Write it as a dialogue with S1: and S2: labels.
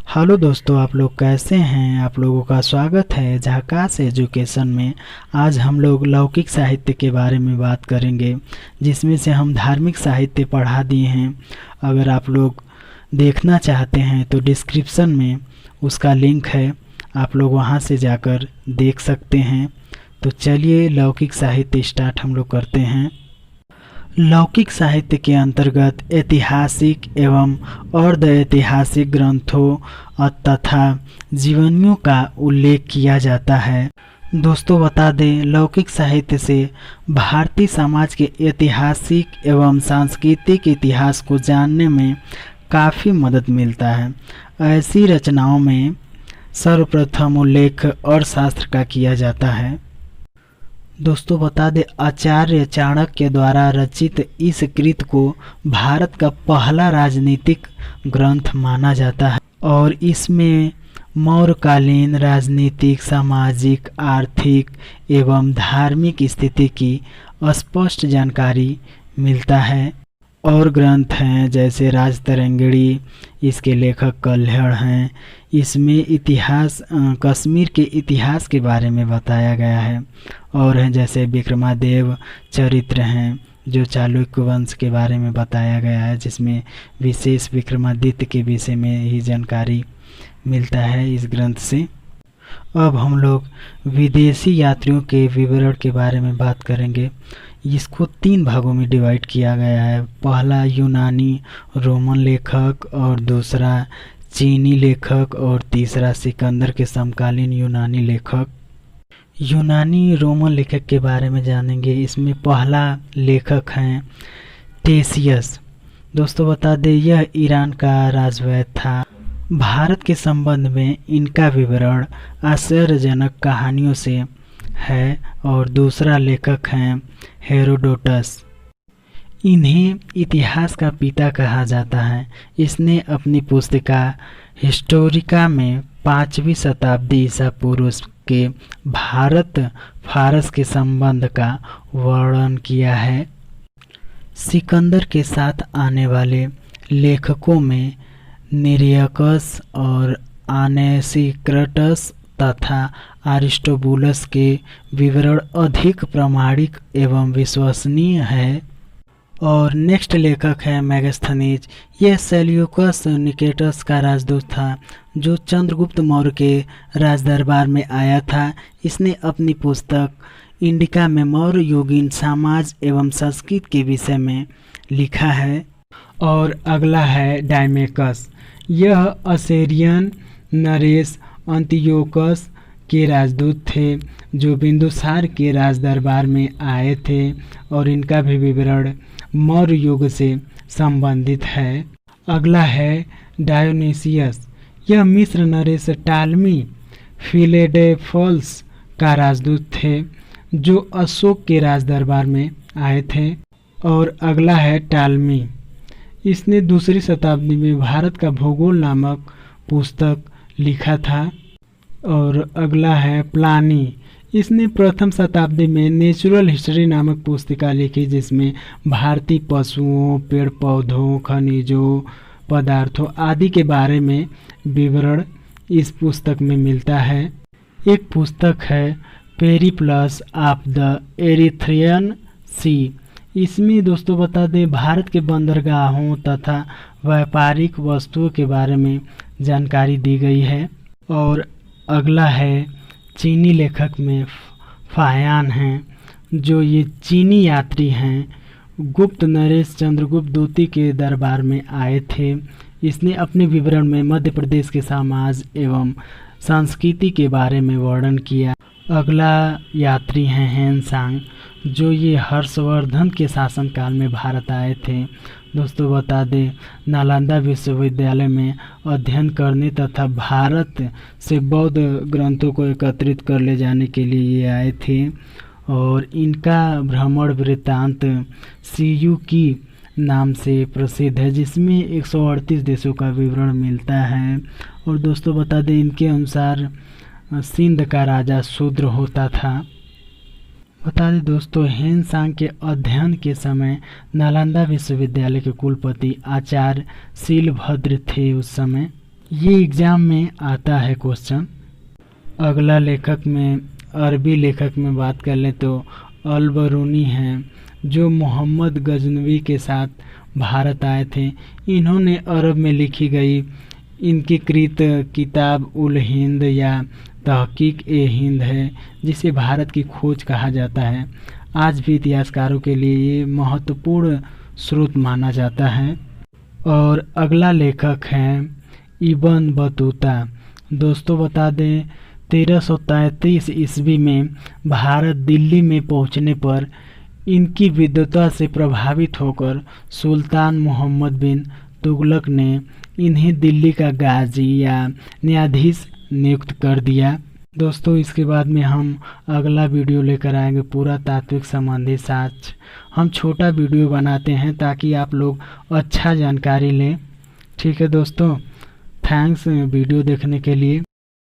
S1: Hello दोस्तों, आप लोग कैसे हैं। आप लोगों का स्वागत है झाकास एजुकेशन में। आज हम लोग लौकिक साहित्य के बारे में बात करेंगे, जिसमें से हम धार्मिक साहित्य पढ़ा दिए हैं। अगर आप लोग देखना चाहते हैं तो डिस्क्रिप्शन में उसका लिंक है, आप लोग वहां से जाकर देख सकते हैं। तो चलिए लौकिक साहित्य स्टार्ट हम लोग करते हैं। लौकिक साहित्य के अंतर्गत ऐतिहासिक एवं अर्ध ऐतिहासिक ग्रंथों तथा जीवनियों का उल्लेख किया जाता है। दोस्तों बता दें, लौकिक साहित्य से भारतीय समाज के ऐतिहासिक एवं सांस्कृतिक इतिहास को जानने में काफ़ी मदद मिलता है। ऐसी रचनाओं में सर्वप्रथम उल्लेख अर्थशास्त्र का किया जाता है। दोस्तों बता दें, आचार्य चाणक्य द्वारा रचित इस कृत को भारत का पहला राजनीतिक ग्रंथ माना जाता है और इसमें मौर्यकालीन राजनीतिक, सामाजिक, आर्थिक एवं धार्मिक स्थिति की स्पष्ट जानकारी मिलता है। और ग्रंथ हैं जैसे राजतरंगिणी, इसके लेखक कल्हड़ हैं। इसमें इतिहास, कश्मीर के इतिहास के बारे में बताया गया है। और हैं जैसे विक्रमादेव चरित्र हैं, जो चालुक्य वंश के बारे में बताया गया है, जिसमें विशेष विक्रमादित्य के विषय में ही जानकारी मिलता है इस ग्रंथ से। अब हम लोग विदेशी यात्रियों के विवरण के बारे में बात करेंगे। इसको 3 भागों में डिवाइड किया गया है। पहला यूनानी रोमन लेखक, और दूसरा चीनी लेखक, और तीसरा सिकंदर के समकालीन यूनानी लेखक। यूनानी रोमन लेखक के बारे में जानेंगे। इसमें पहला लेखक हैं टेसियस। दोस्तों बता दें, यह ईरान का राजवैद्य था। भारत के संबंध में इनका विवरण आश्चर्यजनक कहानियों से है। और दूसरा लेखक हैं हेरोडोटस। इन्हें इतिहास का पिता कहा जाता है। इसने अपनी पुस्तिका हिस्टोरिका में 5वीं शताब्दी ईसा पूर्व के भारत फारस के संबंध का वर्णन किया है। सिकंदर के साथ आने वाले लेखकों में निरियकस और आनेसिक्रटस तथा अरिस्टोबुलस के विवरण अधिक प्रामाणिक एवं विश्वसनीय है। और नेक्स्ट लेखक है मेगास्थनीज। यह सेल्यूकस निकेटस का राजदूत था, जो चंद्रगुप्त मौर्य के राजदरबार में आया था। इसने अपनी पुस्तक इंडिका में मौर्य युगीन समाज एवं संस्कृति के विषय में लिखा है। और अगला है डायमेकस। यह असेरियन नरेश अंतियोकस के राजदूत थे, जो बिंदुसार के राजदरबार में आए थे। और इनका भी विवरण मौर्य युग से संबंधित है। अगला है डायोनीसियस। यह मिस्र नरेश टालमी फिलेडेल्फस का राजदूत थे, जो अशोक के राजदरबार में आए थे। और अगला है टालमी। इसने 2री शताब्दी में भारत का भूगोल नामक पुस्तक लिखा था। और अगला है प्लानी। इसने प्रथम शताब्दी में नेचुरल हिस्ट्री नामक पुस्तिका लिखी, जिसमें भारतीय पशुओं, पेड़ पौधों, खनिजों, पदार्थों आदि के बारे में विवरण इस पुस्तक में मिलता है। एक पुस्तक है पेरिप्लस ऑफ द एरिथ्रियन सी। इसमें दोस्तों बता दें, भारत के बंदरगाहों तथा व्यापारिक वस्तुओं के बारे में जानकारी दी गई है। और अगला है चीनी लेखक में फायान हैं, जो ये चीनी यात्री हैं। गुप्त नरेश चंद्रगुप्त द्वितीय के दरबार में आए थे। इसने अपने विवरण में मध्य प्रदेश के समाज एवं संस्कृति के बारे में वर्णन किया। अगला यात्री हैं हेनसांग, जो ये हर्षवर्धन के शासनकाल में भारत आए थे। दोस्तों बता दें, नालंदा विश्वविद्यालय में अध्ययन करने तथा भारत से बौद्ध ग्रंथों को एकत्रित कर ले जाने के लिए ये आए थे। और इनका भ्रमण वृत्तांत सीयू की नाम से प्रसिद्ध है, जिसमें 138 देशों का विवरण मिलता है। और दोस्तों बता दें, इनके अनुसार सिंध का राजा शूद्र होता था। बता दें दोस्तों, हेनसांग के अध्ययन के समय नालंदा विश्वविद्यालय के कुलपति आचार्य शीलभद्र थे उस समय। ये एग्ज़ाम में आता है क्वेश्चन। अगला लेखक में अरबी लेखक में बात कर लें तो अल बरूनी हैं, जो मोहम्मद गजनवी के साथ भारत आए थे। इन्होंने अरब में लिखी गई इनकी कृत किताब उल हिंद या तहकीक ए हिंद है, जिसे भारत की खोज कहा जाता है। आज भी इतिहासकारों के लिए ये महत्वपूर्ण स्रोत माना जाता है। और अगला लेखक हैं इब्न बतूता। दोस्तों बता दें 1333 ईस्वी में भारत दिल्ली में पहुंचने पर इनकी विद्वता से प्रभावित होकर सुल्तान मोहम्मद बिन तुगलक ने इन्हें दिल्ली का गाजी या न्यायाधीश नियुक्त कर दिया। दोस्तों इसके बाद में हम अगला वीडियो लेकर आएंगे पुरातात्विक संबंधी साक्ष्य। हम छोटा वीडियो बनाते हैं ताकि आप लोग अच्छा जानकारी लें। ठीक है दोस्तों, थैंक्स वीडियो देखने के लिए।